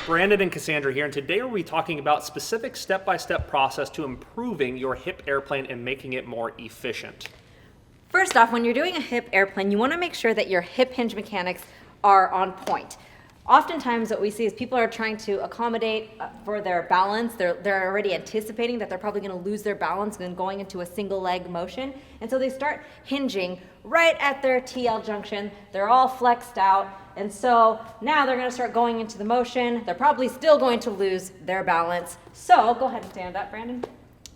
Brandon and Cassandra here, and today we'll be talking about specific step-by-step process to improving your hip airplane and making it more efficient. First off, when you're doing a hip airplane, you want to make sure that your hip hinge mechanics are on point. Oftentimes what we see is people are trying to accommodate for their balance. They're already anticipating that they're probably going to lose their balance and going into a single leg motion. And so they start hinging right at their TL junction. They're all flexed out. And so now they're going to start going into the motion. They're probably still going to lose their balance. So go ahead and stand up, Brandon.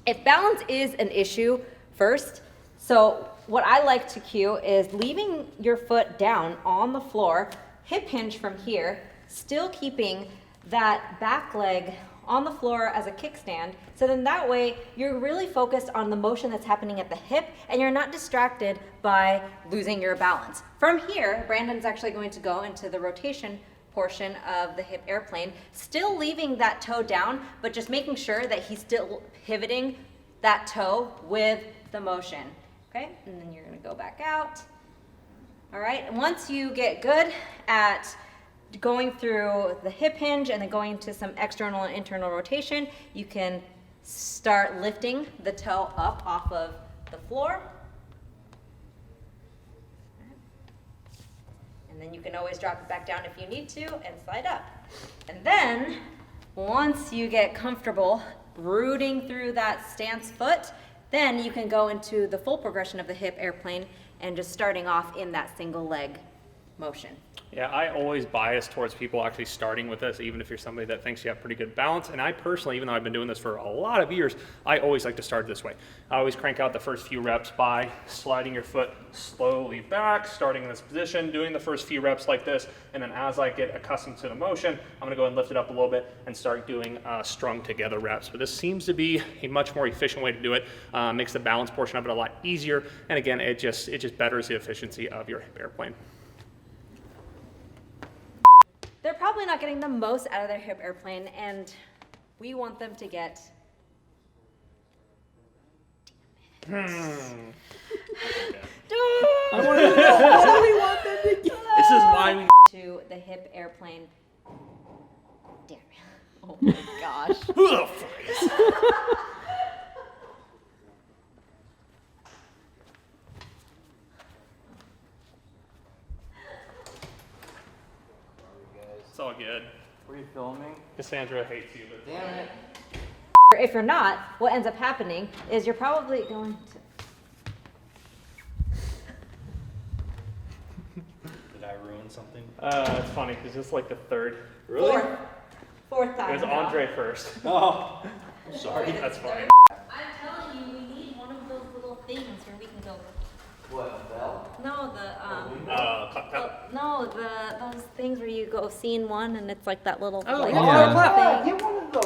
If balance is an issue first, so what I like to cue is leaving your foot down on the floor, hip hinge from here, still keeping that back leg on the floor as a kickstand. So then that way you're really focused on the motion that's happening at the hip and you're not distracted by losing your balance. From here, Brandon's actually going to go into the rotation portion of the hip airplane, still leaving that toe down, but just making sure that he's still pivoting that toe with the motion. Okay, and then you're gonna go back out. All right, and once you get good at going through the hip hinge and then going to some external and internal rotation, you can start lifting the toe up off of the floor. And then you can always drop it back down if you need to and slide up. And then, once you get comfortable rooting through that stance foot, then you can go into the full progression of the hip airplane and just starting off in that single leg motion. Yeah, I always bias towards people actually starting with this, even if you're somebody that thinks you have pretty good balance. And I personally, even though I've been doing this for a lot of years, I always like to start this way. I always crank out the first few reps by sliding your foot slowly back, starting in this position, doing the first few reps like this, and then as I get accustomed to the motion, I'm gonna go and lift it up a little bit and start doing strung together reps. But this seems to be a much more efficient way to do it, makes the balance portion of it a lot easier, and again, it just betters the efficiency of your hip airplane. They're probably not getting the most out of their hip airplane, and we want them to get. I want to know, what do we want them to get? This is why we To the hip airplane. Damn it. Oh my gosh. It's all good. Were you filming? Cassandra hates you, but Damn it. If you're not, what ends up happening is you're probably going to. Did I ruin something? it's funny because it's like the third. Really? Fourth time. It was Andre first. Oh, sorry. That's funny. I'm telling you, we need one of those little things where we can go. What, a bell? No, those things where you go scene one and it's like that little. Oh, like, yeah. little thing. Get one of those.